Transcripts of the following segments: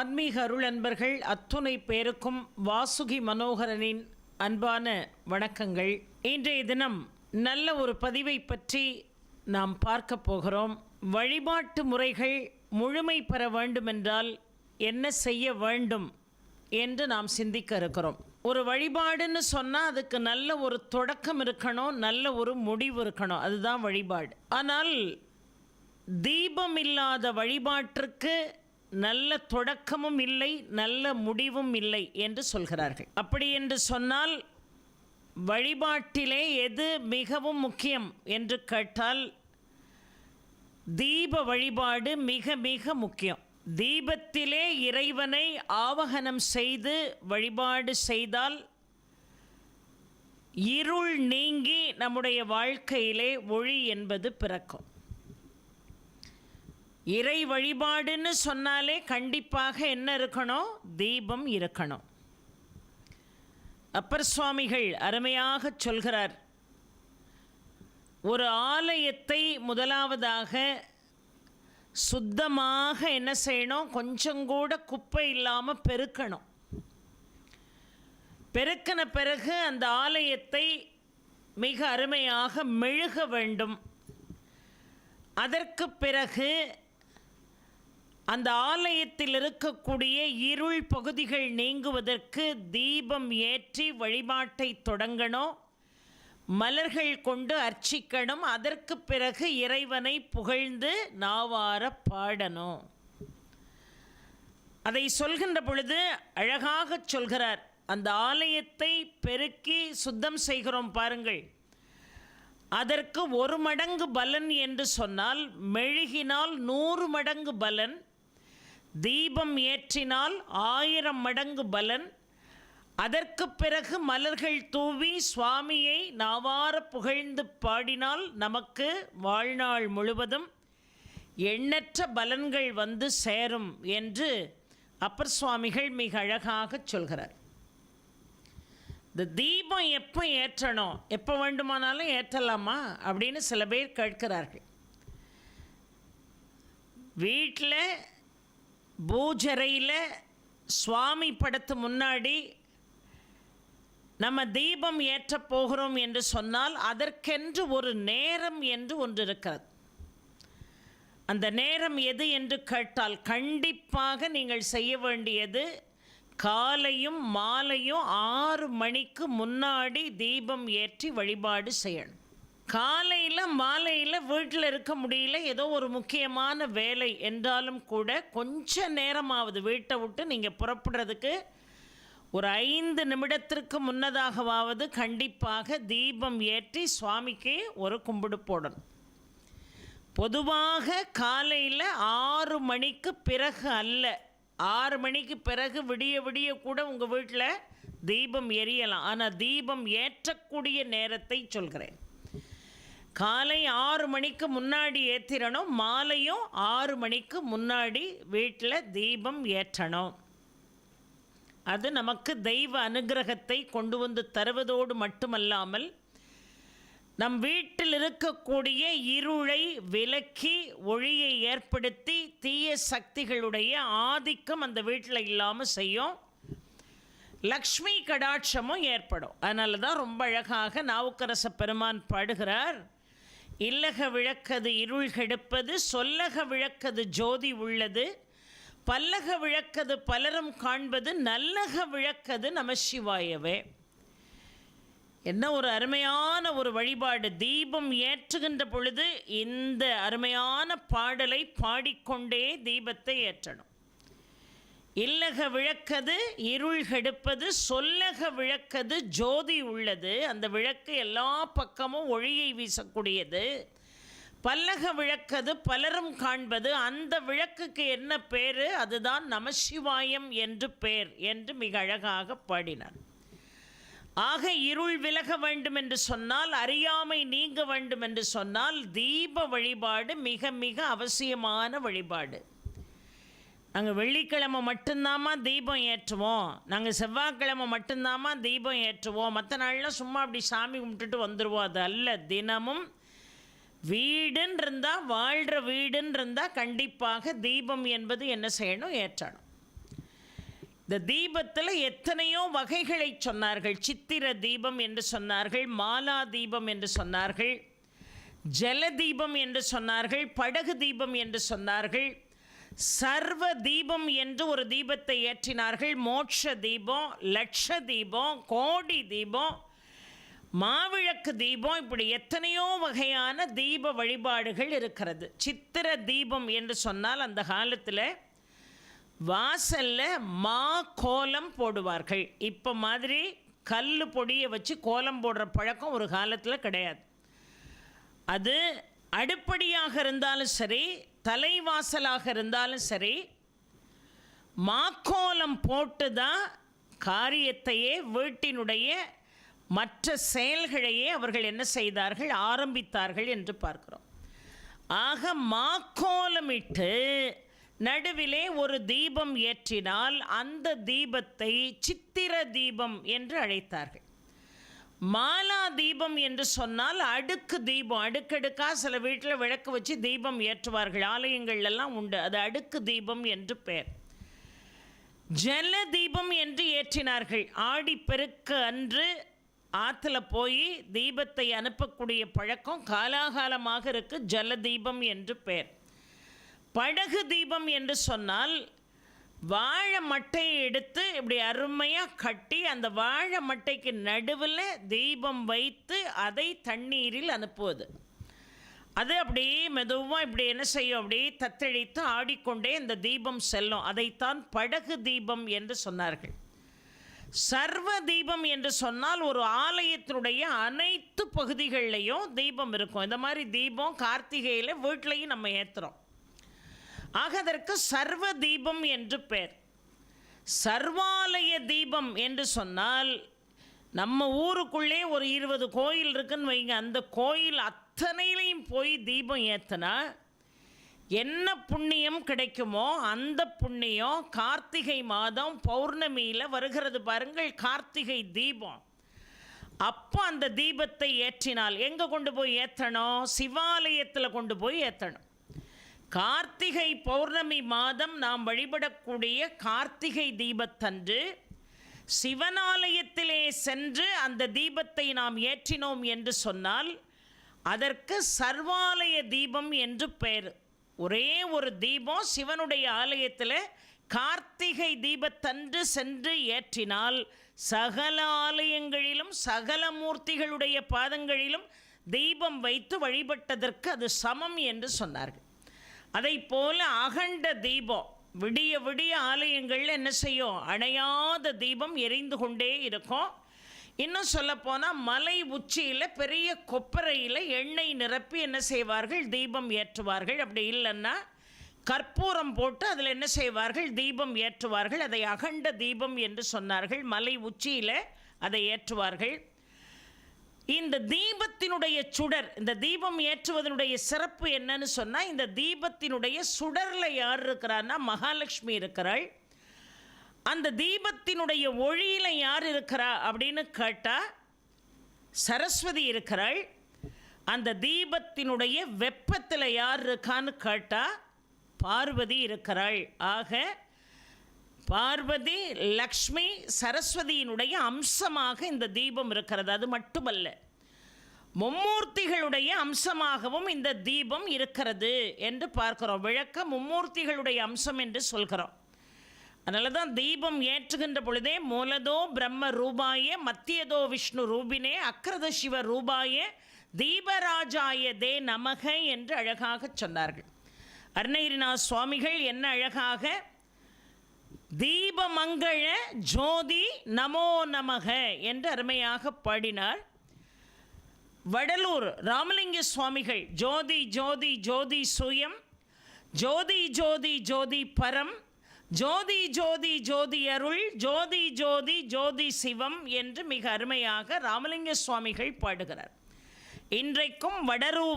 ஆன்மீக அருள் அன்பர்கள் அத்துணை பேருக்கும் வாசுகி மனோகரனின் அன்பான வணக்கங்கள். இன்றைய தினம் நல்ல ஒரு பதிவை பற்றி நாம் பார்க்க போகிறோம். வழிபாட்டு முறைகள் முழுமை பெற வேண்டுமென்றால் என்ன செய்ய வேண்டும் என்று நாம் சிந்திக்க இருக்கிறோம். ஒரு வழிபாடுன்னு சொன்னால் அதுக்கு நல்ல ஒரு தொடக்கம் இருக்கணும், நல்ல ஒரு முடிவு இருக்கணும். அதுதான் வழிபாடு. ஆனால் தீபம் இல்லாத வழிபாட்டிற்கு நல்ல தொடக்கமும் இல்லை, நல்ல முடிவும் இல்லை என்று சொல்கிறார்கள். அப்படி என்று சொன்னால் வழிபாட்டிலே எது மிகவும் முக்கியம் என்று கேட்டால் தீப வழிபாடு மிக மிக முக்கியம். தீபத்திலே இறைவனை ஆவாகனம் செய்து வழிபாடு செய்தால் இருள் நீங்கி நம்முடைய வாழ்க்கையிலே ஒளி என்பது பிறக்கும். இறை வழிபாடுன்னு சொன்னாலே கண்டிப்பாக என்ன இருக்கணும்? தீபம் இருக்கணும். அப்பர் சுவாமிகள் அருமையாக சொல்கிறார், ஒரு ஆலயத்தை முதலாவதாக சுத்தமாக என்ன செய்யணும்? கொஞ்சம் கூட குப்பை இல்லாமல் பெருக்கணும். பெருக்கின பிறகு அந்த ஆலயத்தை மிக அருமையாக மெழுக வேண்டும். அதற்கு பிறகு அந்த ஆலயத்தில் இருக்கக்கூடிய இருள் பகுதிகள் நீங்குவதற்கு தீபம் ஏற்றி வழிபாட்டை தொடங்கணும். மலர்கள் கொண்டு அர்ச்சிக்கணும். அதற்கு பிறகு இறைவனை புகழ்ந்து நாவார பாடணும். அதை சொல்கின்ற பொழுது அழகாக சொல்கிறார். அந்த ஆலயத்தை பெருக்கி சுத்தம் செய்கிறோம் பாருங்கள், அதற்கு 1 மடங்கு பலன் என்று சொன்னால் மெழுகினால் 100 மடங்கு பலன், தீபம் ஏற்றினால் 1000 மடங்கு பலன். அதற்கு பிறகு மலர்கள் தூவி சுவாமியை நாவார புகழ்ந்து பாடினால் நமக்கு வாழ்நாள் முழுவதும் எண்ணற்ற பலன்கள் வந்து சேரும் என்று அப்பர் சுவாமிகள் மிக அழகாக சொல்கிறார். இந்த தீபம் எப்போ ஏற்றணும்? எப்போ வேண்டுமானாலும் ஏற்றலாமா அப்படின்னு சில பேர் கேட்கிறார்கள். வீட்டில் பூஜரையில் சுவாமி படத்து முன்னாடி நம்ம தீபம் ஏற்ற போகிறோம் என்று சொன்னால் அதற்கென்று ஒரு நேரம் என்று ஒன்று இருக்கிறது. அந்த நேரம் எது என்று கேட்டால் கண்டிப்பாக நீங்கள் செய்ய வேண்டியது காலையும் மாலையும் 6 மணிக்கு முன்னாடி தீபம் ஏற்றி வழிபாடு செய்யணும். காலையில் மாலையில் வீட்டில் இருக்க முடியல, ஏதோ ஒரு முக்கியமான வேலை என்றாலும் கூட கொஞ்ச நேரமாவது வீட்டை விட்டு நீங்கள் புறப்படுறதுக்கு ஒரு 5 நிமிடத்திற்கு முன்னதாகவாவது கண்டிப்பாக தீபம் ஏற்றி சுவாமிக்கு ஒரு கும்பிடு போடணும். பொதுவாக காலையில் 6 மணிக்கு பிறகு அல்ல, 6 மணிக்கு பிறகு விடிய விடிய கூட உங்கள் வீட்டில் தீபம் எரியலாம். ஆனால் தீபம் ஏற்றக்கூடிய நேரத்தை சொல்கிறேன். காலை 6 மணிக்கு முன்னாடி ஏற்றிடணும், மாலையும் 6 மணிக்கு முன்னாடி வீட்டில் தீபம் ஏற்றணும். அது நமக்கு தெய்வ அனுகிரகத்தை கொண்டு வந்து தருவதோடு மட்டுமல்லாமல் நம் வீட்டில் இருக்கக்கூடிய இருளை விலக்கி ஒளியை ஏற்படுத்தி தீய சக்திகளுடைய ஆதிக்கம் அந்த வீட்டில் இல்லாமல் செய்யும். லக்ஷ்மி கடாட்சமும் ஏற்படும். அதனால தான் ரொம்ப அழகாக நாவுக்கரச பெருமான் பாடுகிறார், இல்லக விளக்கது இருள் கெடுப்பது, சொல்லக விளக்கது ஜோதி உள்ளது, பல்லக விளக்கது பலரும் காண்பது, நல்லக விளக்கது நமசிவாயவே. என்ன ஒரு அருமையான ஒரு வழிபாடு! தீபம் ஏற்றுகின்ற பொழுது இந்த அருமையான பாடலை பாடிக்கொண்டே தீபத்தை ஏற்றணும். இல்லக விளக்கது இருள் கெடுப்பது, சொல்லக விளக்கது ஜோதி உள்ளது. அந்த விளக்கு எல்லா பக்கமும் ஒளியை வீசக்கூடியது. பல்லக விளக்கது பலரும் காண்பது. அந்த விளக்குக்கு என்ன பேர்? அதுதான் நமசிவாயம் என்று பேர் என்று மிக அழகாக பாடினார். ஆக இருள் விலக வேண்டும் என்று சொன்னால், அறியாமை நீங்க வேண்டும் என்று சொன்னால் தீப வழிபாடு மிக மிக அவசியமான வழிபாடு. நாங்கள் வெள்ளிக்கிழமை மட்டும்தாம்மா தீபம் ஏற்றுவோம், நாங்கள் செவ்வாய்க்கிழமை மட்டும்தாம்மா தீபம் ஏற்றுவோம், மற்ற நாள்லாம் சும்மா அப்படி சாமி கும்பிட்டுட்டு வந்துடுவோம். அது அல்ல. தினமும் வீடுன்னு இருந்தால், வாழ்கிற வீடுன்னு இருந்தால் கண்டிப்பாக தீபம் என்பது என்ன செய்யணும்? ஏற்றணும். இந்த தீபத்தில் எத்தனையோ வகைகளை சொன்னார்கள். சித்திர தீபம் என்று சொன்னார்கள், மாலா தீபம் என்று சொன்னார்கள், ஜல தீபம் என்று சொன்னார்கள், படகு தீபம் என்று சொன்னார்கள், சர்வ தீபம் என்று ஒரு தீபத்தை ஏற்றினார்கள், மோட்ச தீபம், லட்ச தீபம், கோடி தீபம், மாவிளக்கு தீபம், இப்படி எத்தனையோ வகையான தீப வழிபாடுகள் இருக்கிறது. சித்திர தீபம் என்று சொன்னால் அந்த காலத்தில் வாசலில் மா கோலம் போடுவார்கள். இப்போ மாதிரி கல் பொடியை வச்சு கோலம் போடுற பழக்கம் ஒரு காலத்தில் கிடையாது. அது அடுப்படியாக இருந்தாலும் சரி, தலைவாசலாக இருந்தாலும் சரி, மாக்கோலம் போட்டு தான் காரியத்தையே, வீட்டினுடைய மற்ற செயல்களையே அவர்கள் என்ன செய்தார்கள், ஆரம்பித்தார்கள் என்று பார்க்கிறோம். ஆக மாக்கோலமிட்டு நடுவிலே ஒரு தீபம் ஏற்றினால் அந்த தீபத்தை சித்திர தீபம் என்று அழைத்தார்கள். மாலா தீபம் என்று சொன்னால் அடுக்கு தீபம், அடுக்கடுக்காக சில வீட்டில் விளக்கு வச்சு தீபம் ஏற்றுவார்கள், ஆலயங்கள்லாம் உண்டு, அது அடுக்கு தீபம் என்று பெயர். ஜல தீபம் என்று ஏற்றினார்கள். ஆடிப்பெருக்கு அன்று ஆற்றுல போய் தீபத்தை அனுப்பக்கூடிய பழக்கம் காலாகாலமாக இருக்கு. ஜல தீபம் என்று பெயர். படகு தீபம் என்று சொன்னால் வாழை மட்டையை எடுத்து இப்படி அருமையாக கட்டி அந்த வாழை மட்டைக்கு நடுவில் தீபம் வைத்து அதை தண்ணீரில் அனுப்புவது. அது அப்படியே மெதுவாக இப்படி என்ன செய்யும், அப்படியே தத்தளித்து ஆடிக்கொண்டே இந்த தீபம் செல்லும். அதைத்தான் படகு தீபம் என்று சொன்னார்கள். சர்வ தீபம் என்று சொன்னால் ஒரு ஆலயத்தினுடைய அனைத்து பகுதிகளிலையும் தீபம் இருக்கும். இந்த மாதிரி தீபம் கார்த்திகையில் வீட்லையும் நம்ம ஏற்றுறோம். ஆக அதற்கு சர்வ தீபம் என்று பெயர். சர்வாலய தீபம் என்று சொன்னால் நம்ம ஊருக்குள்ளே ஒரு 20 கோயில் இருக்குன்னு வைங்க, அந்த கோயில் அத்தனையிலையும் போய் தீபம் ஏற்றினா என்ன புண்ணியம் கிடைக்குமோ அந்த புண்ணியம் கார்த்திகை மாதம் பௌர்ணமியில் வருகிறது பாருங்கள், கார்த்திகை தீபம். அப்போ அந்த தீபத்தை ஏற்றினால் எங்கே கொண்டு போய் ஏற்றணும், சிவாலயத்தில் கொண்டு போய் ஏற்றணும். கார்த்திகை பௌர்ணமி மாதம் நாம் வழிபடக்கூடிய கார்த்திகை தீபத்தன்று சிவனாலயத்திலே சென்று அந்த தீபத்தை நாம் ஏற்றினோம் என்று சொன்னால் அதற்கு சர்வாலய தீபம் என்று பெயர். ஒரே ஒரு தீபம் சிவனுடைய ஆலயத்தில் கார்த்திகை தீபத்தன்று சென்று ஏற்றினால் சகல ஆலயங்களிலும் சகல மூர்த்திகளுடைய பாதங்களிலும் தீபம் வைத்து வழிபட்டதற்கு அது சமம் என்று சொன்னார்கள். அதை போல அகண்ட தீபம் விடிய விடிய ஆலயங்களில் என்ன செய்யும், அணையாத தீபம் எரிந்து கொண்டே இருக்கும். இன்னும் சொல்லப்போனால் மலை உச்சியில் பெரிய கொப்பரையில் எண்ணெய் நிரப்பி என்ன செய்வார்கள், தீபம் ஏற்றுவார்கள். அப்படி இல்லைன்னா கற்பூரம் போட்டு அதில் என்ன செய்வார்கள், தீபம் ஏற்றுவார்கள். அதை அகண்ட தீபம் என்று சொன்னார்கள். மலை உச்சியில் அதை ஏற்றுவார்கள். இந்த தீபத்தினுடைய சுடர், இந்த தீபம் ஏற்றுவதனுடைய சிறப்பு என்னன்னு சொன்னால், இந்த தீபத்தினுடைய சுடரில் யார் இருக்கிறான்னா மகாலட்சுமி இருக்கிறாள். அந்த தீபத்தினுடைய ஒளியில் யார் இருக்கிறா அப்படின்னு கேட்டால் சரஸ்வதி இருக்கிறாள். அந்த தீபத்தினுடைய வெப்பத்தில் யார் இருக்கான்னு கேட்டால் பார்வதி இருக்கிறாள். ஆக பார்வதி, லக்ஷ்மி, சரஸ்வதியினுடைய அம்சமாக இந்த தீபம் இருக்கிறது. அது மட்டுமல்ல, மும்மூர்த்திகளுடைய அம்சமாகவும் இந்த தீபம் இருக்கிறது என்று பார்க்கிறோம். விளக்க மும்மூர்த்திகளுடைய அம்சம் என்று சொல்கிறோம். அதனால தான் தீபம் ஏற்றுகின்ற பொழுதே மூலதோ பிரம்ம ரூபாய மத்தியதோ விஷ்ணு ரூபினே அக்ரத சிவ ரூபாய தீபராஜாய தே நமக என்று அழகாக சொன்னார்கள். அருணகிரிநாத சுவாமிகள் என்ன அழகாக தீபமங்கள ஜோதி நமோ நமக என்று அருமையாக பாடினார். வடலூர் ராமலிங்க சுவாமிகள் ஜோதி ஜோதி ஜோதி சுயம், ஜோதி ஜோதி ஜோதி பரம், ஜோதி ஜோதி ஜோதி அருள், ஜோதி ஜோதி ஜோதி சிவம் என்று மிக அருமையாக ராமலிங்க சுவாமிகள் பாடுகிறார். இன்றைக்கும்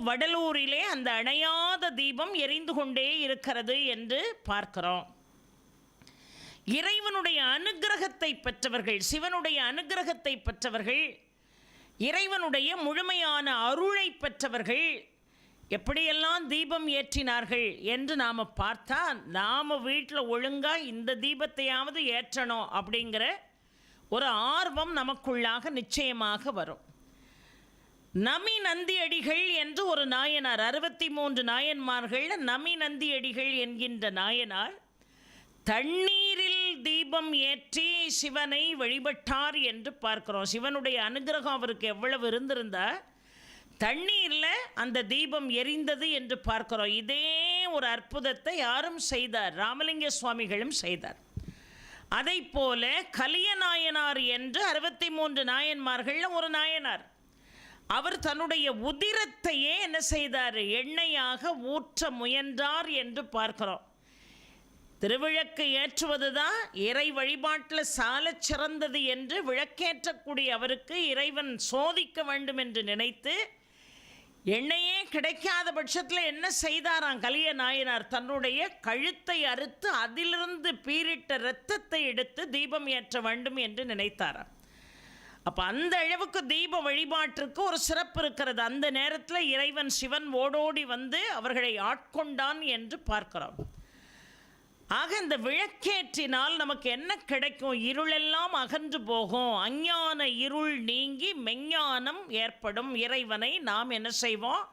வடலூரிலே அந்த அணையாத தீபம் எரிந்து கொண்டே இருக்கிறது என்று பார்க்கிறோம். இறைவனுடைய அனுக்கிரகத்தை பெற்றவர்கள், சிவனுடைய அனுக்கிரகத்தை பெற்றவர்கள், இறைவனுடைய முழுமையான அருளை பெற்றவர்கள் எப்படியெல்லாம் தீபம் ஏற்றினார்கள் என்று நாம் பார்த்தா, நாம் வீட்டில் ஒழுங்காக இந்த தீபத்தையாவது ஏற்றணும் அப்படிங்கிற ஒரு ஆர்வம் நமக்குள்ளாக நிச்சயமாக வரும். நமி நந்தியடிகள் என்று ஒரு நாயனார், 63 நாயன்மார்கள் நமி நந்தியடிகள் என்கின்ற நாயனார் தண்ணீரில் தீபம் ஏற்றி சிவனை வழிபட்டார் என்று பார்க்கிறோம். சிவனுடைய அனுகிரகம் அவருக்கு எவ்வளவு இருந்திருந்தா தண்ணீரில் அந்த தீபம் எரிந்தது என்று பார்க்கிறோம். இதே ஒரு அற்புதத்தை யாரும் செய்தார், ராமலிங்க சுவாமிகளும் செய்தார். அதை போல கலியநாயனார் என்று 63 நாயன்மார்கள் ஒரு நாயனார், அவர் தன்னுடைய உதிரத்தையே என்ன செய்தார், எண்ணெயாக ஊற்ற முயன்றார் என்று பார்க்கிறோம். திருவிளக்கு ஏற்றுவது தான் இறை வழிபாட்டில் சால சிறந்தது என்று விளக்கேற்றக்கூடிய அவருக்கு இறைவன் சோதிக்க வேண்டும் என்று நினைத்து எண்ணெயே கிடைக்காத பட்சத்தில் என்ன செய்தாராம் கலிய நாயனார், தன்னுடைய கழுத்தை அறுத்து அதிலிருந்து பீரிட்ட இரத்தத்தை எடுத்து தீபம் ஏற்ற வேண்டும் என்று நினைத்தாராம். அப்போ அந்த அளவுக்கு தீப வழிபாட்டிற்கு ஒரு சிறப்பு இருக்கிறது. அந்த நேரத்தில் இறைவன் சிவன் ஓடோடி வந்து அவர்களை ஆட்கொண்டான் என்று பார்க்கிறோம். ஆக இந்த விளக்கேற்றினால் நமக்கு என்ன கிடைக்கும், இருளெல்லாம் அகன்று போகும், அஞ்ஞான இருள் நீங்கி மெஞ்ஞானம் ஏற்படும், இறைவனை நாம் என்ன செய்வோம்,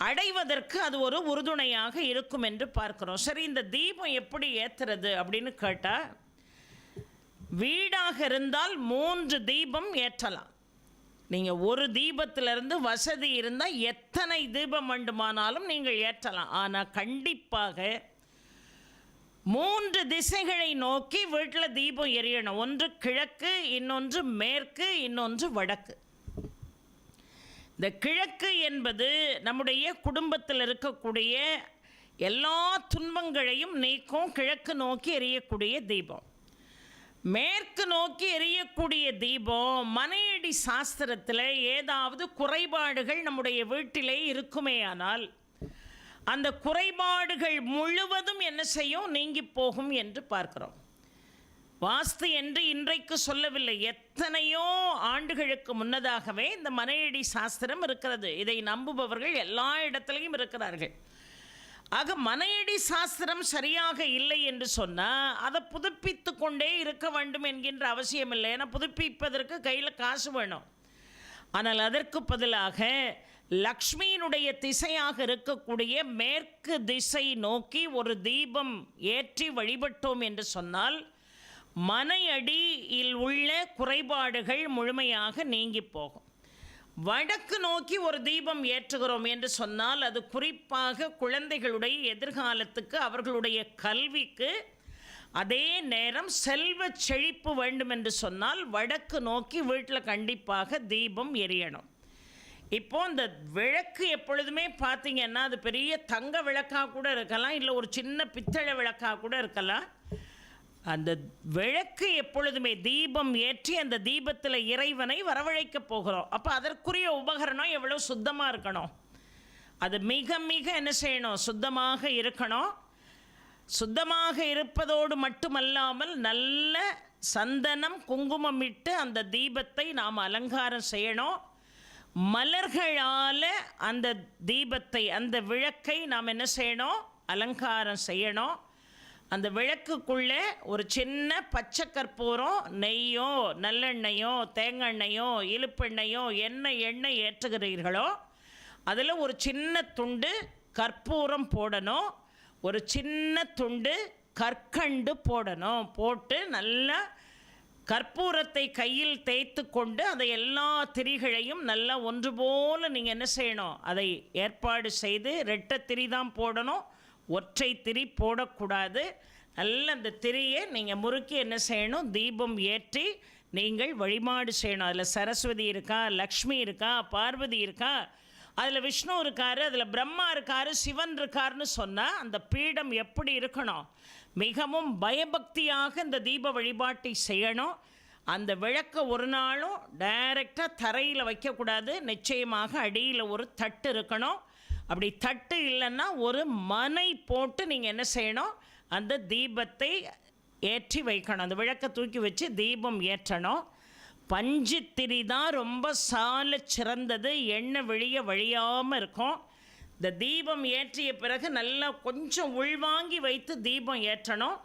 அடைவதற்கு அது ஒரு உறுதுணையாக இருக்கும் என்று பார்க்கிறோம். சரி, இந்த தீபம் எப்படி ஏற்றுறது அப்படின்னு கேட்டால், வீடாக இருந்தால் 3 தீபம் ஏற்றலாம். நீங்கள் ஒரு தீபத்திலிருந்து வசதி இருந்தால் எத்தனை தீபம் வேண்டுமானாலும் நீங்கள் ஏற்றலாம். ஆனால் கண்டிப்பாக 3 திசைகளை நோக்கி வீட்டில் தீபம் எரியணும். ஒன்று கிழக்கு, இன்னொன்று மேற்கு, இன்னொன்று வடக்கு. இந்த கிழக்கு என்பது நம்முடைய குடும்பத்தில் இருக்கக்கூடிய எல்லா துன்பங்களையும் நீக்கும், கிழக்கு நோக்கி எரியக்கூடிய தீபம். மேற்கு நோக்கி எரியக்கூடிய தீபம் மனையடி சாஸ்திரத்தில் ஏதாவது குறைபாடுகள் நம்முடைய வீட்டிலே இருக்குமேயானால் அந்த குறைபாடுகள் முழுவதும் என்ன செய்யும், நீங்கி போகும் என்று பார்க்கிறோம். வாஸ்து என்று இன்றைக்கு சொல்லவில்லை, எத்தனையோ ஆண்டுகளுக்கு முன்னதாகவே இந்த மனையடி சாஸ்திரம் இருக்கிறது. இதை நம்புபவர்கள் எல்லா இடத்துலையும் இருக்கிறார்கள். ஆக மனையடி சாஸ்திரம் சரியாக இல்லை என்று சொன்னால் அதை புதுப்பித்து கொண்டே இருக்க வேண்டும் என்கின்ற அவசியம் இல்லை. ஏன்னா புதுப்பிப்பதற்கு கையில் காசு வேணும். ஆனால் அதற்கு பதிலாக லக்ஷ்மியினுடைய திசையாக இருக்கக்கூடிய மேற்கு திசை நோக்கி ஒரு தீபம் ஏற்றி வழிபட்டோம் என்று சொன்னால் மனையடியில் உள்ள குறைபாடுகள் முழுமையாக நீங்கி போகும். வடக்கு நோக்கி ஒரு தீபம் ஏற்றுகிறோம் என்று சொன்னால் அது குறிப்பாக குழந்தைகளுடைய எதிர்காலத்துக்கு, அவர்களுடைய கல்விக்கு, அதே நேரம் செல்வ செழிப்பு வேண்டும் என்று சொன்னால் வடக்கு நோக்கி வீட்டில் கண்டிப்பாக தீபம் எரியணும். இப்போது இந்த விளக்கு எப்பொழுதுமே பார்த்திங்கன்னா அது பெரிய தங்க விளக்காக கூட இருக்கலாம், இல்லை ஒரு சின்ன பித்தளை விளக்காக கூட இருக்கலாம். அந்த விளக்கு எப்பொழுதுமே தீபம் ஏற்றி அந்த தீபத்தில் இறைவனை வரவழைக்க போகிறோம். அப்போ அதற்குரிய உபகரணம் எவ்வளோ சுத்தமாக இருக்கணும், அது மிக மிக என்ன செய்யணும், சுத்தமாக இருக்கணும். சுத்தமாக இருப்பதோடு மட்டுமல்லாமல் நல்ல சந்தனம் குங்குமம் இட்டு அந்த தீபத்தை நாம் அலங்காரம் செய்யணும். மலர்களால் அந்த தீபத்தை, அந்த விளக்கை நாம் என்ன செய்யணும், அலங்காரம் செய்யணும். அந்த விளக்குக்குள்ளே ஒரு சின்ன பச்சை கற்பூரம், நெய்யோ நல்லெண்ணெயோ தேங்காய்யோ இழுப்பெண்ணெயோ என்ன எண்ணெய் ஏற்றுகிறீர்களோ அதில் ஒரு சின்ன துண்டு கற்பூரம் போடணும், ஒரு சின்ன துண்டு கற்கண்டு போடணும். போட்டு நல்லா கற்பூரத்தை கையில் தேய்த்து கொண்டு அதை எல்லா திரிகளையும் நல்லா ஒன்று போல் நீங்கள் என்ன செய்யணும், அதை ஏற்பாடு செய்து, ரெட்டை திரி தான் போடணும், ஒற்றை திரி போடக்கூடாது. நல்ல அந்த திரியை நீங்கள் முறுக்கி என்ன செய்யணும், தீபம் ஏற்றி நீங்கள் வழிபாடு செய்யணும். அதில் சரஸ்வதி இருக்கா, லக்ஷ்மி இருக்கா, பார்வதி இருக்கா, அதில் விஷ்ணு இருக்கார், அதில் பிரம்மா இருக்கார், சிவன் இருக்காருன்னு சொன்னால் அந்த பீடம் எப்படி இருக்கணும், மிகவும் பயபக்தியாக இந்த தீப வழிபாட்டை செய்யணும். அந்த விளக்கை ஒரு நாளும் டைரெக்டாக தரையில் வைக்கக்கூடாது, நிச்சயமாக அடியில் ஒரு தட்டு இருக்கணும். அப்படி தட்டு இல்லைன்னா ஒரு மனை போட்டு நீங்கள் என்ன செய்யணும், அந்த தீபத்தை ஏற்றி வைக்கணும். அந்த விளக்கை தூக்கி வச்சு தீபம் ஏற்றணும். பஞ்சு திரி தான் ரொம்ப சால சிறந்தது, எண்ணெய் வெளியே வழியாமல் இருக்கும். இந்த தீபம் ஏற்றிய பிறகு நல்லா கொஞ்சம் உள்வாங்கி வைத்து தீபம் ஏற்றணும்.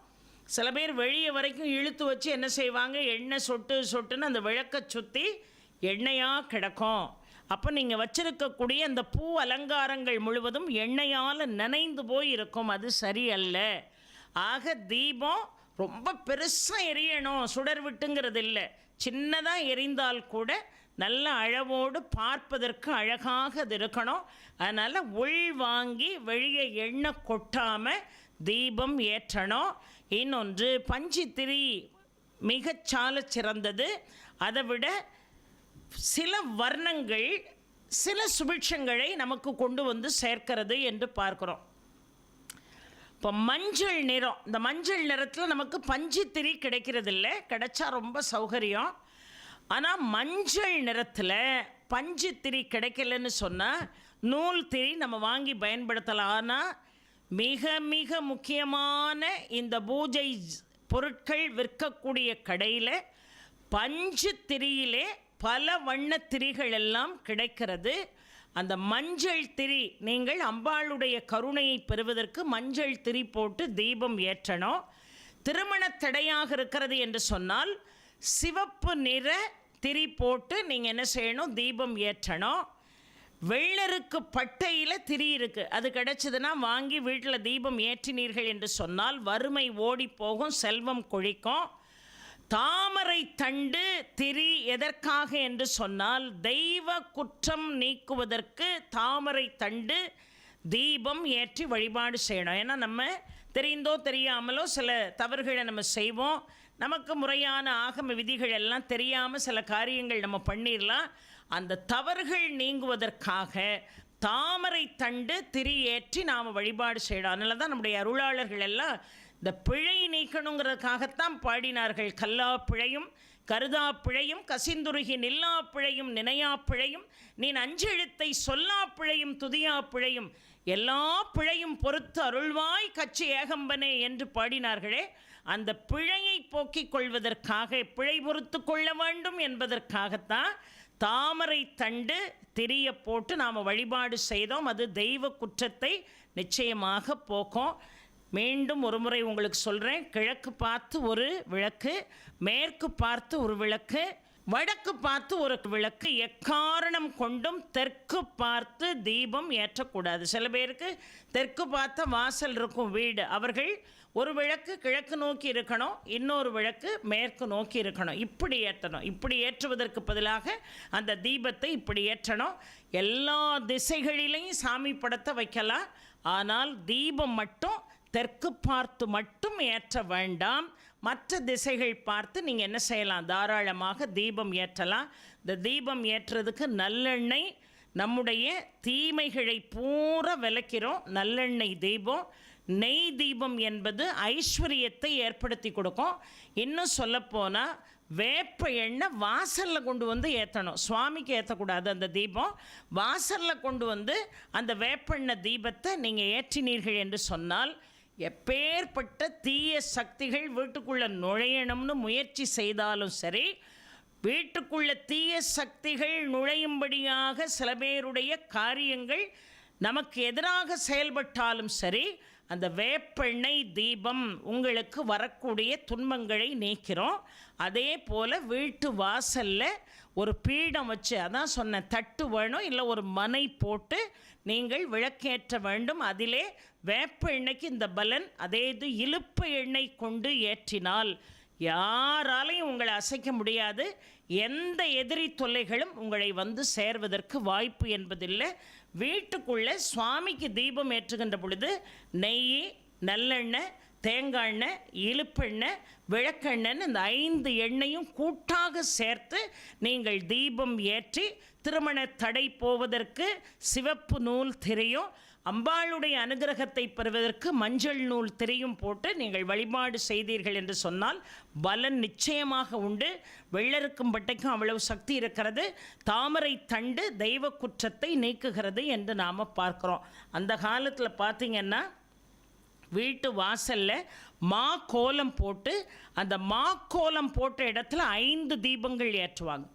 சில பேர் வெளியே வரைக்கும் இழுத்து வச்சு என்ன செய்வாங்க, எண்ணெய் சொட்டு சொட்டுன்னு அந்த விளக்கை சுற்றி எண்ணெயாக கிடக்கும். அப்போ நீங்கள் வச்சிருக்கக்கூடிய அந்த பூ அலங்காரங்கள் முழுவதும் எண்ணெயால் நனைந்து போய் இருக்கும். அது சரியல்ல. ஆக தீபம் ரொம்ப பெருசாக எரியணும், சுடர் விட்டுங்கிறது இல்லை. சின்னதாக எரிந்தால் கூட நல்ல அளவோடு பார்ப்பதற்கு அழகாக அது இருக்கணும். அதனால் உள் வாங்கி வெளியே எண்ணெய் கொட்டாமல் தீபம் ஏற்றணும். இன்னொன்று பஞ்சுத்திரி மிகச்சால சிறந்தது. அதை விட சில வர்ணங்கள் சில சுபிட்சங்களை நமக்கு கொண்டு வந்து சேர்க்கிறது என்று பார்க்குறோம். இப்போ மஞ்சள் நிறம், இந்த மஞ்சள் நிறத்தில் நமக்கு பஞ்சுத்திரி கிடைக்கிறது இல்லை, கிடைச்சா ரொம்ப சௌகரியம். ஆனால் மஞ்சள் நிறத்தில் பஞ்சுத்திரி கிடைக்கலன்னு சொன்னால் நூல் திரி நம்ம வாங்கி பயன்படுத்தலாம். ஆனால் மிக மிக முக்கியமான இந்த பூஜை பொருட்கள் விற்கக்கூடிய கடையில் பஞ்சு திரியிலே பல வண்ணத்திரிகள் எல்லாம் கிடைக்கிறது. அந்த மஞ்சள் திரி நீங்கள் அம்பாளுடைய கருணையை பெறுவதற்கு மஞ்சள் திரி போட்டு தீபம் ஏற்றணும். திருமண தடையாக இருக்கிறது என்று சொன்னால் சிவப்பு நிற திரி போட்டு நீங்கள் என்ன செய்யணும், தீபம் ஏற்றணும். வெள்ளருக்கு பட்டையில் திரி இருக்குது, அது கிடைச்சதுன்னா வாங்கி வீட்டில் தீபம் ஏற்றினீர்கள் என்று சொன்னால் வறுமை ஓடி போகும், செல்வம் கொழிக்கும். தாமரை தண்டு திரி எதற்காக என்று சொன்னால் தெய்வ குற்றம் நீக்குவதற்கு தாமரை தண்டு தீபம் ஏற்றி வழிபாடு செய்யணும். ஏன்னா நம்ம தெரிந்தோ தெரியாமலோ சில தவறுகளை நம்ம செய்வோம். நமக்கு முறையான ஆகம விதிகள் எல்லாம் தெரியாமல் சில காரியங்கள் நம்ம பண்ணிடலாம். அந்த தவறுகள் நீங்குவதற்காக தாமரை தண்டு திரி ஏற்றி நாம் வழிபாடு செய்யணும். அதனால தான் நம்முடைய அருளாளர்கள் எல்லாம் இந்த பிழை நீக்கணுங்கிறதுக்காகத்தான் பாடினார்கள். கல்லா பிழையும் கருதா பிழையும் கசிந்துருகி நில்லா பிழையும் நினையா பிழையும் நீ அஞ்செழுத்தை சொல்லா பிழையும் துதியா பிழையும் எல்லா பிழையும் பொறுத்து அருள்வாய் கச்சி ஏகம்பனே என்று பாடினார்களே. அந்த பிழையை போக்கிக் கொள்வதற்காக, பிழை பொறுத்து கொள்ள வேண்டும் என்பதற்காகத்தான் தாமரை தண்டு திரிய போட்டு நாம் வழிபாடு செய்தோம். அது தெய்வ குற்றத்தை நிச்சயமாக போக்கும். மீண்டும் ஒரு முறை உங்களுக்கு சொல்கிறேன். கிழக்கு பார்த்து ஒரு விளக்கு, மேற்கு பார்த்து ஒரு விளக்கு, வடக்கு பார்த்து ஒரு விளக்கு, எக்காரணம் கொண்டும் தெற்கு பார்த்து தீபம் ஏற்றக்கூடாது. சில பேருக்கு தெற்கு பார்த்த வாசல் இருக்கும் வீடு, அவர்கள் ஒரு விளக்கு கிழக்கு நோக்கி இருக்கணும், இன்னொரு விளக்கு மேற்கு நோக்கி இருக்கணும். இப்படி ஏற்றணும். இப்படி ஏற்றுவதற்கு பதிலாக அந்த தீபத்தை இப்படி ஏற்றணும். எல்லா திசைகளிலையும் சாமி படத்தை வைக்கலாம். ஆனால் தீபம் மட்டும் தெற்கு பார்த்து மட்டும் ஏற்ற வேண்டாம். மற்ற திசைகள் பார்த்து நீங்கள் என்ன செய்யலாம், தாராளமாக தீபம் ஏற்றலாம். இந்த தீபம் ஏற்றுறதுக்கு நல்லெண்ணெய், நம்முடைய தீமைகளை பூரா விளக்கிறோம் நல்லெண்ணெய் தீபம். நெய் தீபம் என்பது ஐஸ்வர்யத்தை ஏற்படுத்தி கொடுக்கும். இன்னும் சொல்லப்போனால் வேப்ப எண்ணெய் வாசலில் கொண்டு வந்து ஏற்றணும். சுவாமிக்கு ஏற்றக்கூடாது அந்த தீபம். வாசலில் கொண்டு வந்து அந்த வேப்பெண்ணெய் தீபத்தை நீங்கள் ஏற்றினீர்கள் என்று சொன்னால் எப்பேற்பட்ட தீய சக்திகள் வீட்டுக்குள்ளே நுழையணும்னு முயற்சி செய்தாலும் சரி, வீட்டுக்குள்ள தீய சக்திகள் நுழையும்படியாக சில பேருடைய காரியங்கள் நமக்கு எதிராக செயல்பட்டாலும் சரி, அந்த வேப்பெண்ணெய் தீபம் உங்களுக்கு வரக்கூடிய துன்பங்களை நீக்கிறோம். அதே போல் வீட்டு வாசலில் ஒரு பீடம் வச்சு, அதான் சொன்ன தட்டு வேணும், இல்லை ஒரு மனை போட்டு நீங்கள் விளக்கேற்ற வேண்டும். அதிலே வேப்ப எண்ணெய்க்கு இந்த பலன். அதே இது இலுப்பு எண்ணெய் கொண்டு ஏற்றினால் யாராலையும் உங்களை அசைக்க முடியாது. எந்த எதிரி தொல்லைகளும் உங்களை வந்து சேர்வதற்கு வாய்ப்பு என்பதில்லை. வீட்டுக்குள்ளே சுவாமிக்கு தீபம் ஏற்றுகின்ற பொழுது நெய், நல்லெண்ணெய், தேங்காய் எண்ணெய், இலுப்பெண்ணெய், விளக்கெண்ணெய்னு இந்த 5 எண்ணெயும் கூட்டாக சேர்த்து நீங்கள் தீபம் ஏற்றி திருமண தடை போவதற்கு சிவப்பு நூல் திரையும், அம்பாளுடைய அனுகிரகத்தை பெறுவதற்கு மஞ்சள் நூல் திரையும் போட்டு நீங்கள் வழிபாடு செய்தீர்கள் என்று சொன்னால் பலன் நிச்சயமாக உண்டு. வெள்ளருக்கும் பட்டைக்கும் அவ்வளவு சக்தி இருக்கிறது. தாமரை தண்டு தெய்வ குற்றத்தை நீக்குகிறது என்று நாம் பார்க்குறோம். அந்த காலத்தில் பார்த்திங்கன்னா வீட்டு வாசலில் கோலம் போட்டு, அந்த கோலம் போட்ட இடத்துல 5 தீபங்கள் ஏற்றுவாங்க.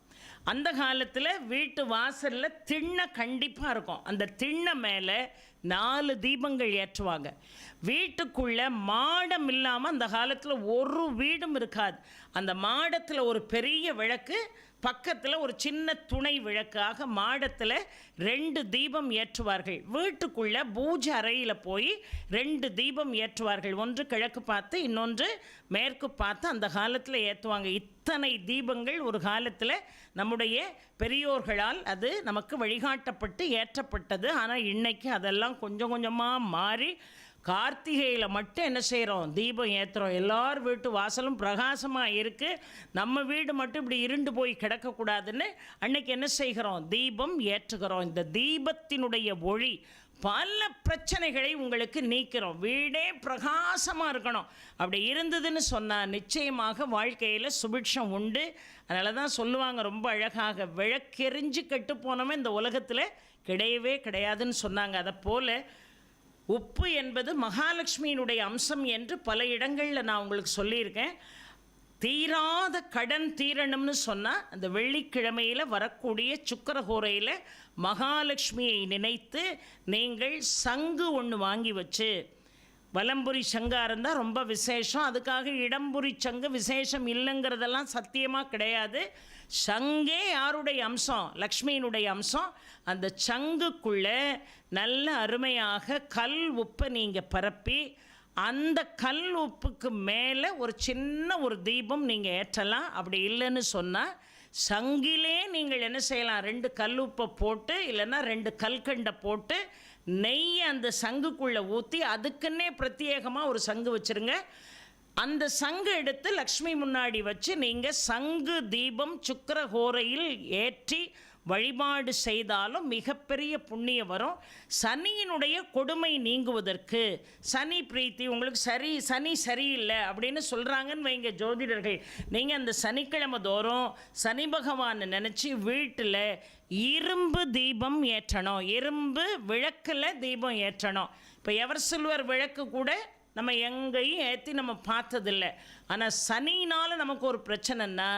அந்த காலத்தில் வீட்டு வாசலில் திண்ணை கண்டிப்பாக இருக்கும். அந்த திண்ணை மேலே 4 தீபங்கள் ஏற்றுவாங்க. வீட்டுக்குள்ளே மாடம் இல்லாமல் அந்த காலத்தில் ஒரு வீடும் இருக்காது. அந்த மாடத்தில் ஒரு பெரிய விளக்கு, பக்கத்தில் ஒரு சின்ன துணை விளக்காக மாடத்தில் 2 தீபம் ஏற்றுவார்கள். வீட்டுக்குள்ளே பூஜை அறையில் போய் 2 தீபம் ஏற்றுவார்கள். ஒன்று கிழக்கு பார்த்து, இன்னொன்று மேற்கு பார்த்து அந்த காலத்தில் ஏற்றுவாங்க. இத்தனை தீபங்கள் ஒரு காலத்தில் நம்முடைய பெரியோர்களால் அது நமக்கு வழிகாட்டப்பட்டு ஏற்றப்பட்டது. ஆனால் இன்றைக்கி அதெல்லாம் கொஞ்சம் கொஞ்சமாக மாறி கார்த்திகையில் மட்டும் என்ன செய்கிறோம்? தீபம் ஏற்றுறோம். எல்லார் வீட்டு வாசலும் பிரகாசமாக இருக்குது, நம்ம வீடு மட்டும் இப்படி இருண்டு போய் கிடக்கக்கூடாதுன்னு அன்னைக்கு என்ன செய்கிறோம்? தீபம் ஏற்றுகிறோம். இந்த தீபத்தினுடைய ஒளி பல பிரச்சனைகளை உங்களுக்கு நீக்கிறோம். வீடே பிரகாசமாக இருக்கணும். அப்படி இருந்ததுன்னு சொன்னால் நிச்சயமாக வாழ்க்கையில் சுபிட்சம் உண்டு. அதனால தான் சொல்லுவாங்க ரொம்ப அழகாக, விளக்கெறிஞ்சு கெட்டு போனவன் இந்த உலகத்தில் கிடையவே கிடையாதுன்னு சொன்னாங்க. அதை போல் உப்பு என்பது மகாலட்சுமியினுடைய அம்சம் என்று பல இடங்களில் நான் உங்களுக்கு சொல்லியிருக்கேன். தீராத கடன் தீரணும்னு சொன்னால் அந்த வெள்ளிக்கிழமையில் வரக்கூடிய சுக்கரஹோரையில் மகாலட்சுமியை நினைத்து நீங்கள் சங்கு ஒன்று வாங்கி வச்சு, வலம்புரி சங்காக இருந்தால் ரொம்ப விசேஷம். அதுக்காக இடம்புரி சங்கு விசேஷம் இல்லைங்கிறதெல்லாம் சத்தியமாக கிடையாது. சங்கே யாருடைய அம்சம்? லக்ஷ்மியினுடைய அம்சம். அந்த சங்குக்குள்ளே நல்ல அருமையாக கல் உப்பை நீங்கள் பரப்பி, அந்த கல் உப்புக்கு மேலே ஒரு சின்ன ஒரு தீபம் நீங்கள் ஏற்றலாம். அப்படி இல்லைன்னு சொன்னால் சங்கிலே நீங்கள் என்ன செய்யலாம்? 2 கல் உப்பை போட்டு, இல்லைன்னா 2 கல்கண்டை போட்டு நெய் அந்த சங்குக்குள்ளே ஊற்றி, அதுக்குன்னே பிரத்யேகமாக ஒரு சங்கு வச்சுருங்க. அந்த சங்கு எடுத்து லக்ஷ்மி முன்னாடி வச்சு நீங்கள் சங்கு தீபம் சுக்கிரஹோரையில் ஏற்றி வழிபாடு செய்தாலும் மிகப்பெரிய புண்ணியம் வரும். சனியினுடைய கொடுமை நீங்குவதற்கு, சனி பிரீத்தி உங்களுக்கு சனி சரியில்லை அப்படின்னு சொல்கிறாங்கன்னு வைங்க ஜோதிடர்கள், நீங்கள் அந்த சனிக்கிழமை தோறும் சனி பகவானை நினச்சி வீட்டில் இரும்பு தீபம் ஏற்றணும். இரும்பு விளக்கில் தீபம் ஏற்றணும். இப்போ எவர் சில்வர் விளக்கு கூட நம்ம எங்கேயும் ஏற்றி நம்ம பார்த்ததில்லை. ஆனால் சனினால் நமக்கு ஒரு பிரச்சனைன்னா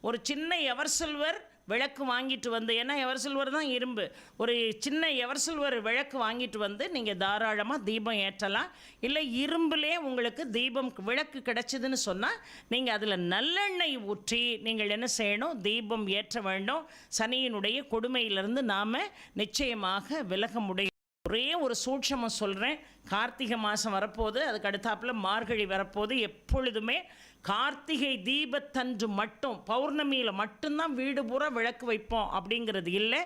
ஒரு சின்ன எவர் சில்வர் விளக்கு வாங்கிட்டு வந்து, ஏன்னா எவர் சில்வர் தான் இரும்பு, ஒரு சின்ன எவர் சில்வர் விளக்கு வாங்கிட்டு வந்து நீங்கள் தாராளமாக தீபம் ஏற்றலாம். இல்லை இரும்புலே உங்களுக்கு தீபம் விளக்கு கிடச்சிதுன்னு சொன்னால் நீங்கள் அதில் நல்லெண்ணெய் ஊற்றி நீங்கள் என்ன செய்யணும்? தீபம் ஏற்ற வேண்டும். சனியினுடைய கொடுமையிலிருந்து நாம் நிச்சயமாக விலக முடியும். ஒரே ஒரு சூட்சமாக சொல்கிறேன். கார்த்திகை மாதம் வரப்போகுது, அதுக்கு அடுத்தாப்பில் மார்கழி வரப்போகுது. எப்பொழுதுமே கார்த்திகை தீபத்தன்று மட்டும், பௌர்ணமியில் மட்டும்தான் வீடு பூரா விளக்கு வைப்போம் அப்படிங்கிறது இல்லை.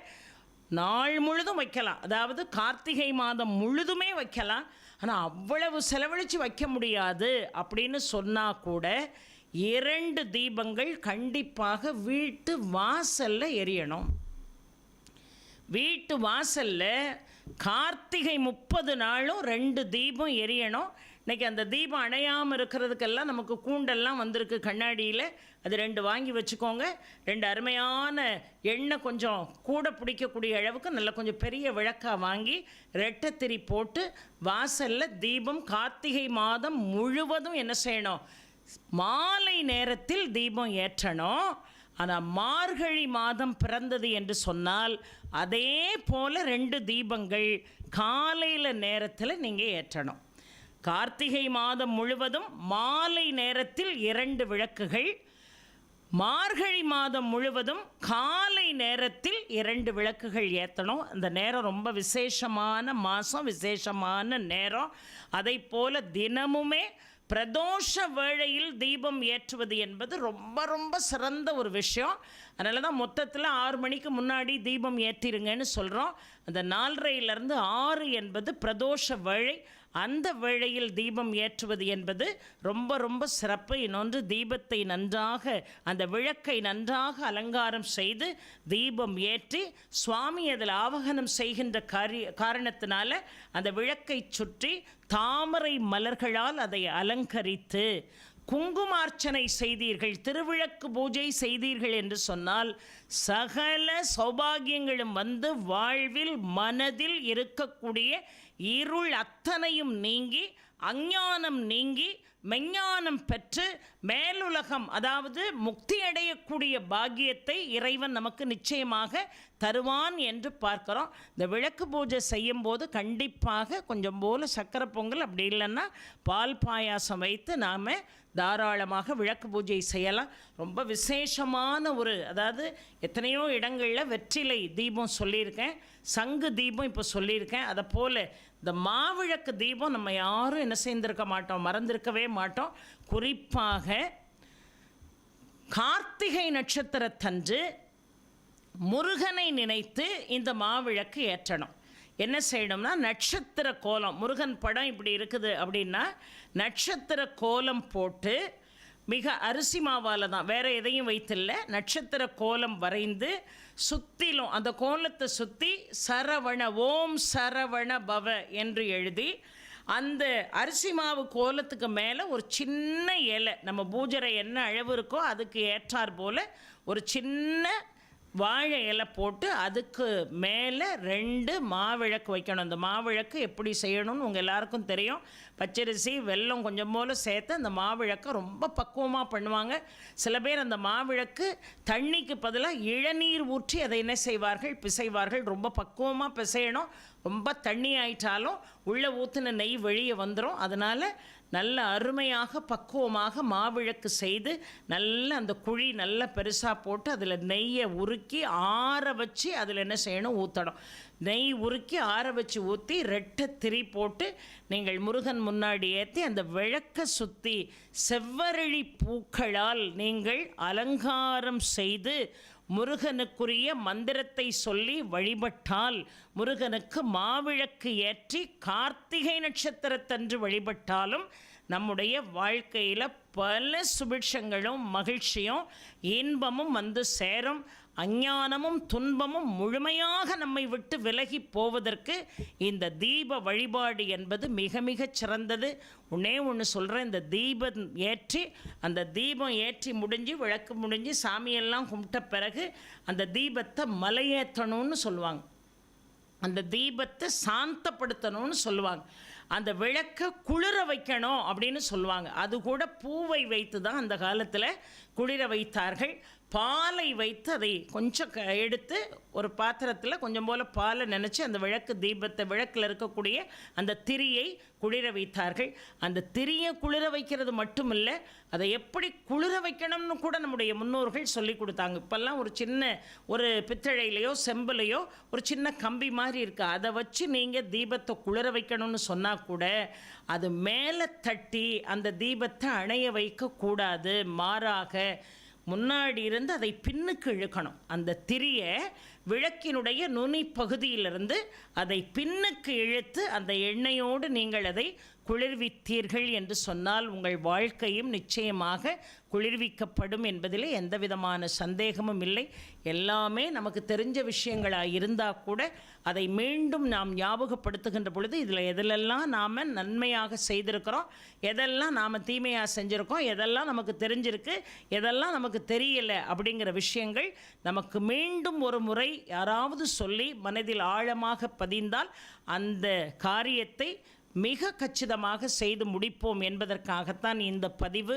நாள் முழுதும் வைக்கலாம். அதாவது கார்த்திகை மாதம் முழுதுமே வைக்கலாம். ஆனால் அவ்வளவு செலவழித்து வைக்க முடியாது அப்படின்னு சொன்னால் கூட 2 தீபங்கள் கண்டிப்பாக வீட்டு வாசலில் எரியணும். வீட்டு வாசலில் கார்த்திகை 30 நாளும் 2 தீபம் எரியணும். இன்றைக்கி அந்த தீபம் அணையாமல் இருக்கிறதுக்கெல்லாம் நமக்கு கூண்டெல்லாம் வந்திருக்கு கண்ணாடியில். அது 2 வாங்கி வச்சுக்கோங்க. 2 அருமையான எண்ணெய் கொஞ்சம் கூட பிடிக்கக்கூடிய அளவுக்கு நல்ல கொஞ்சம் பெரிய விளக்காக வாங்கி ரெட்டைத்திரி போட்டு வாசலில் தீபம் கார்த்திகை மாதம் முழுவதும் என்ன செய்யணும்? மாலை நேரத்தில் தீபம் ஏற்றணும். ஆனால் மார்கழி மாதம் பிறந்தது என்று சொன்னால் அதே போல் 2 தீபங்கள் காலையில் நேரத்தில் நீங்கள் ஏற்றணும். கார்த்திகை மாதம் முழுவதும் மாலை நேரத்தில் 2 விளக்குகள், மார்கழி மாதம் முழுவதும் காலை நேரத்தில் 2 விளக்குகள் ஏற்றணும். அந்த நேரம் ரொம்ப விசேஷமான மாதம், விசேஷமான நேரம். அதை போல் தினமுமே பிரதோஷ வேளையில் தீபம் ஏற்றுவது என்பது ரொம்ப ரொம்ப சிறந்த ஒரு விஷயம். அதனால தான் மொத்தத்தில் 6 மணிக்கு முன்னாடி தீபம் ஏற்றிருங்கன்னு சொல்கிறோம். அந்த 4:30லேருந்து 6 என்பது பிரதோஷ வேளை. அந்த வேளையில் தீபம் ஏற்றுவது என்பது ரொம்ப ரொம்ப சிறப்பு. இன்னொன்று, தீபத்தை நன்றாக, அந்த விளக்கை நன்றாக அலங்காரம் செய்து தீபம் ஏற்றி சுவாமி அதில் ஆவகனம் செய்கின்ற காரணத்தினால அந்த விளக்கை சுற்றி தாமரை மலர்களால் அதை அலங்கரித்து குங்குமார்ச்சனை செய்தீர்கள், திருவிளக்கு பூஜை செய்தீர்கள் என்று சொன்னால் சகல சௌபாகியங்களும் வந்து வாழ்வில் மனதில் இருக்கக்கூடிய இருள் அத்தனையும் நீங்கி, அஞ்ஞானம் நீங்கி மெஞ்ஞானம் பெற்று மேலுலகம், அதாவது முக்தி அடையக்கூடிய பாக்கியத்தை இறைவன் நமக்கு நிச்சயமாக தருவான் என்று பார்க்கிறோம். இந்த விளக்கு பூஜை செய்யும் போது கண்டிப்பாக கொஞ்சம் போல சக்கரை பொங்கல், அப்படி இல்லைன்னா பால் பாயாசம் வைத்து நாம் தாராளமாக விளக்கு பூஜை செய்யலாம். ரொம்ப விசேஷமான அதாவது எத்தனையோ இடங்களில் வெற்றிலை தீபம் சொல்லியிருக்கேன், சங்கு தீபம் இப்போ சொல்லியிருக்கேன். அதை போல் இந்த மாவிளக்கு தீபம் நம்ம யாரும் என்ன செய்திருக்க மாட்டோம், மறந்திருக்கவே மாட்டோம். குறிப்பாக கார்த்திகை நட்சத்திரத்தன்று முருகனை நினைத்து இந்த மாவிளக்கு ஏற்றணும். என்ன செய்யணும்னா, நட்சத்திர கோலம், முருகன் படம் இப்படி இருக்குது அப்படின்னா நட்சத்திர கோலம் போட்டு, மிக அரிசி மாவால் தான், வேறு எதையும் வைத்தில்லை, நட்சத்திர கோலம் வரைந்து சுற்றிலும் அந்த கோலத்தை சுற்றி சரவண ஓம் சரவண பவ என்று எழுதி அந்த அரிசி மாவு கோலத்துக்கு மேலே ஒரு சின்ன இலை, நம்ம பூஜரை என்ன அளவு இருக்கோ அதுக்கு ஏற்றார் போல் ஒரு சின்ன வாழை இலை போட்டு அதுக்கு மேலே 2 மாவிளக்கு வைக்கணும். அந்த மாவிளக்கு எப்படி செய்யணும்னு உங்கள் எல்லாருக்கும் தெரியும். பச்சரிசி வெல்லம் கொஞ்சம் போல் சேர்த்து அந்த மாவிளக்கை ரொம்ப பக்குவமாக பண்ணுவாங்க. சில பேர் அந்த மாவிளக்கு தண்ணிக்கு பதிலாக இளநீர் ஊற்றி அதை என்ன செய்வார்கள், பிசைவார்கள். ரொம்ப பக்குவமாக பிசையணும். ரொம்ப தண்ணி ஆயிட்டாலும் உள்ளே ஊற்றின நெய் வெளியே வந்துடும். அதனால் நல்ல அருமையாக பக்குவமாக மாவிளக்கு செய்து நல்ல அந்த குழி நல்ல பெருசாக போட்டு அதில் நெய்யை உருக்கி ஆற வச்சு அதில் என்ன செய்யணும், ஊற்றணும். நெய் உருக்கி ஆற வச்சு ஊற்றி ரெட்டை திரி போட்டு நீங்கள் முருகன் முன்னாடி ஏற்றி அந்த விளக்கை சுற்றி செவ்வரளி பூக்களால் நீங்கள் அலங்காரம் செய்து முருகனுக்குரிய மந்திரத்தை சொல்லி வழிபட்டால், முருகனுக்கு மாவிளக்கு ஏற்றி கார்த்திகை நட்சத்திரத்தன்று வழிபட்டாலும் நம்முடைய வாழ்க்கையில் பல சுபிட்சங்களும் மகிழ்ச்சியும் இன்பமும் வந்து சேரும். அஞ்ஞானமும் துன்பமும் முழுமையாக நம்மை விட்டு விலகி போவதற்கு இந்த தீப வழிபாடு என்பது மிக மிகச் சிறந்தது. ஒன்று சொல்கிறேன், இந்த தீபம் ஏற்றி அந்த தீபம் ஏற்றி முடிஞ்சு விளக்கு முடிஞ்சு சாமியெல்லாம் கும்பிட்ட பிறகு அந்த தீபத்தை மலையேற்றணும்னு சொல்லுவாங்க, அந்த தீபத்தை சாந்தப்படுத்தணும்னு சொல்லுவாங்க, அந்த விளக்கை குளிர வைக்கணும் அப்படின்னு சொல்லுவாங்க. அது கூட பூவை வைத்து தான் அந்த காலத்தில் குளிர வைத்தார்கள். பாலை வைத்து அதை கொஞ்சம் எடுத்து ஒரு பாத்திரத்தில் கொஞ்சம் போல் பாலை நினச்சி அந்த விளக்கு தீபத்தை, விளக்கில் இருக்கக்கூடிய அந்த திரியை குளிர வைத்தார்கள். அந்த திரியை குளிர வைக்கிறது மட்டும் இல்லை, அதை எப்படி குளிர வைக்கணும்னு கூட நம்முடைய முன்னோர்கள் சொல்லி கொடுத்தாங்க. இப்போல்லாம் ஒரு சின்ன ஒரு பித்தளையிலையோ செம்பிலையோ ஒரு சின்ன கம்பி மாதிரி இருக்குது, அதை வச்சு நீங்கள் தீபத்தை குளிர வைக்கணும்னு சொன்னால் கூட அது மேலே தட்டி அந்த தீபத்தை அணைய வைக்கக்கூடாது. மாறாக முன்னாடி இருந்து அதை பின்னுக்கு இழுக்கணும். அந்த திரியை விளக்கினுடைய நுனி பகுதியிலிருந்து அதை பின்னுக்கு இழுத்து அந்த எண்ணெயோடு நீங்கள் அதை குளிர்வித்தீர்கள் என்று சொன்னால் உங்கள் வாழ்க்கையும் நிச்சயமாக குளிர்விக்கப்படும் என்பதில் எந்த விதமான சந்தேகமும் இல்லை. எல்லாமே நமக்கு தெரிஞ்ச விஷயங்களாக இருந்தால் கூட அதை மீண்டும் நாம் ஞாபகப்படுத்துகின்ற பொழுது இதில் எதிலெல்லாம் நாம் நன்மையாக செய்திருக்கிறோம், எதெல்லாம் நாம் தீமையாக செஞ்சுருக்கோம், எதெல்லாம் நமக்கு தெரிஞ்சிருக்கு, எதெல்லாம் நமக்கு தெரியலை அப்படிங்கிற விஷயங்கள் நமக்கு மீண்டும் ஒரு முறை யாராவது சொல்லி மனதில் ஆழமாக பதிந்தால் அந்த காரியத்தை மிக கச்சிதமாக செய்து முடிப்போம் என்பதற்காகத்தான் இந்த பதிவு.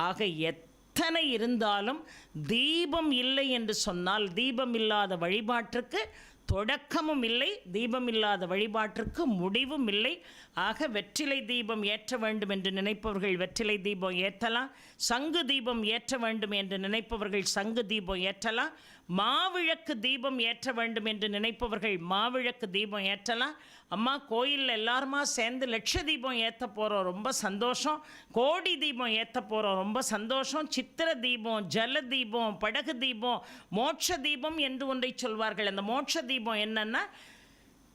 ஆக எத்தனை இருந்தாலும் தீபம் இல்லை என்று சொன்னால் தீபம் இல்லாத வழிபாட்டிற்கு தொடக்கமும் இல்லை, தீபம் இல்லாத வழிபாட்டிற்கு முடிவும் இல்லை. ஆக வெற்றிலை தீபம் ஏற்ற வேண்டும் என்று நினைப்பவர்கள் வெற்றிலை தீபம் ஏற்றலாம், சங்கு தீபம் ஏற்ற வேண்டும் என்று நினைப்பவர்கள் சங்கு தீபம் ஏற்றலாம், மாவிளக்கு தீபம் ஏற்ற வேண்டும் என்று நினைப்பவர்கள் மாவிளக்கு தீபம் ஏற்றலாம். அம்மா கோயிலில் எல்லாருமா சேர்ந்து லட்ச தீபம் ஏற்ற போகிறோம், ரொம்ப சந்தோஷம். கோடி தீபம் ஏற்ற போகிறோம், ரொம்ப சந்தோஷம். சித்திர தீபம், ஜல தீபம், படகு தீபம், மோட்ச தீபம் என்று ஒன்றை சொல்வார்கள். அந்த மோட்ச தீபம் என்னன்னா,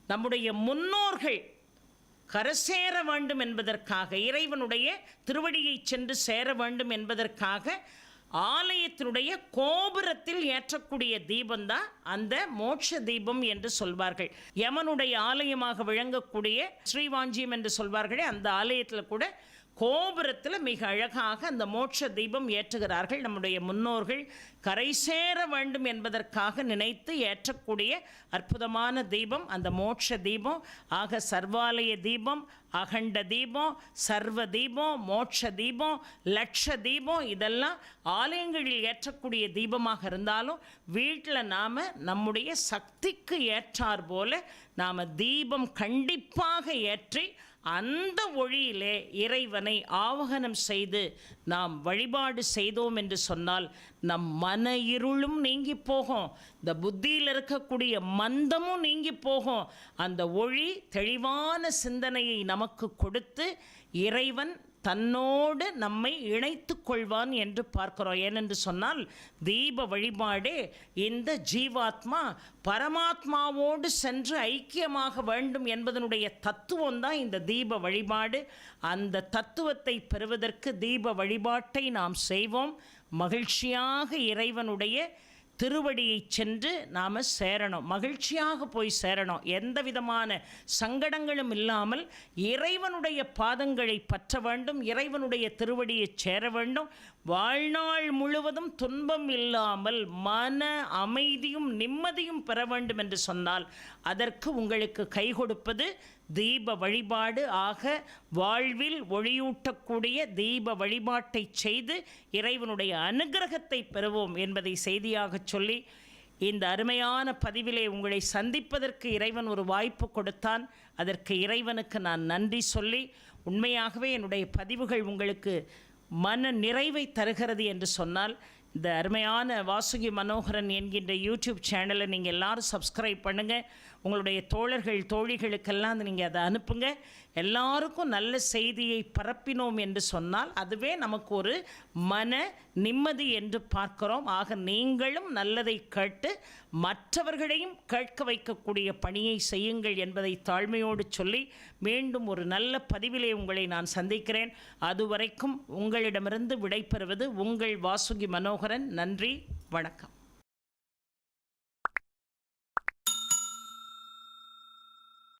நம்முடைய முன்னோர்கள் கரசேர வேண்டும் என்பதற்காக, இறைவனுடைய திருவடியை சென்று சேர வேண்டும் என்பதற்காக ஆலயத்தினுடைய கோபுரத்தில் ஏற்றக்கூடிய தீபம்தான் அந்த மோட்ச தீபம் என்று சொல்வார்கள். யமனுடைய ஆலயமாக விளங்கக்கூடிய ஸ்ரீவாஞ்சியம் என்று சொல்வார்களே, அந்த ஆலயத்தில் கூட கோபுரத்தில் மிக அழகாக அந்த மோட்ச தீபம் ஏற்றுகிறார்கள். நம்முடைய முன்னோர்கள் கரை சேர வேண்டும் என்பதற்காக நினைத்து ஏற்றக்கூடிய அற்புதமான தீபம் அந்த மோட்ச தீபம். ஆக சர்வாலய தீபம், அகண்ட தீபம், சர்வ தீபம், மோட்ச தீபம், லட்ச தீபம், இதெல்லாம் ஆலயங்களில் ஏற்றக்கூடிய தீபமாக இருந்தாலும் வீட்டில் நாம் நம்முடைய சக்திக்கு ஏற்றார் போல நாம் தீபம் கண்டிப்பாக ஏற்றி அந்த ஒளியிலே இறைவனை ஆவகனம் செய்து நாம் வழிபாடு செய்தோம் என்று சொன்னால் நம் மன இருளும் நீங்கி போகும், இந்த புத்தியில் இருக்கக்கூடிய மந்தமும் நீங்கி போகும். அந்த ஒளி தெளிவான சிந்தனையை நமக்கு கொடுத்து இறைவன் தன்னோடு நம்மை இணைத்து கொள்வான் என்று பார்க்கிறோம். ஏனென்று சொன்னால் தீப வழிபாடே இந்த ஜீவாத்மா பரமாத்மாவோடு சென்று ஐக்கியமாக வேண்டும் என்பதனுடைய தத்துவம் தான் இந்த தீப வழிபாடு. அந்த தத்துவத்தை பெறுவதற்கு தீப வழிபாட்டை நாம் செய்வோம். மகிழ்ச்சியாக இறைவனுடைய திருவடியை சென்று நாம் சேரணும், மகிழ்ச்சியாக போய் சேரணும். எந்த விதமான சங்கடங்களும் இல்லாமல் இறைவனுடைய பாதங்களை பற்ற வேண்டும், இறைவனுடைய திருவடியை சேர வேண்டும். வாழ்நாள் முழுவதும் துன்பம் இல்லாமல் மன அமைதியும் நிம்மதியும் பெற வேண்டும் என்று சொன்னால் அதற்கு உங்களுக்கு கை கொடுப்பது தீப வழிபாடு. ஆக வாழ்வில் ஒளியூட்டக்கூடிய தீப வழிபாட்டை செய்து இறைவனுடைய அனுகிரகத்தை பெறுவோம் என்பதை செய்தியாக சொல்லி இந்த அருமையான பதிவிலே உங்களை சந்திப்பதற்கு இறைவன் ஒரு வாய்ப்பு கொடுத்தான். அதற்கு இறைவனுக்கு நான் நன்றி சொல்லி, உண்மையாகவே என்னுடைய பதிவுகள் உங்களுக்கு மன நிறைவை தருகிறது என்று சொன்னால் இந்த அருமையான வாசுகி மனோகரன் என்கின்ற யூடியூப் சேனலை நீங்கள் எல்லாரும் சப்ஸ்கிரைப் பண்ணுங்கள். உங்களுடைய தோழர்கள் தோழிகளுக்கெல்லாம் நீங்கள் அதை அனுப்புங்க. எல்லாருக்கும் நல்ல செய்தியை பரப்பினோம் என்று சொன்னால் அதுவே நமக்கு ஒரு மன நிம்மதி என்று பார்க்கிறோம். ஆக நீங்களும் நல்லதை கேட்டு மற்றவர்களையும் கேட்க வைக்கக்கூடிய பணியை செய்யுங்கள் என்பதை தாழ்மையோடு சொல்லி மீண்டும் ஒரு நல்ல பதிவிலே உங்களை நான் சந்திக்கிறேன். அதுவரைக்கும் உங்களிடமிருந்து விடைபெறுவது உங்கள் வாசுகி மனோகரன். நன்றி, வணக்கம்.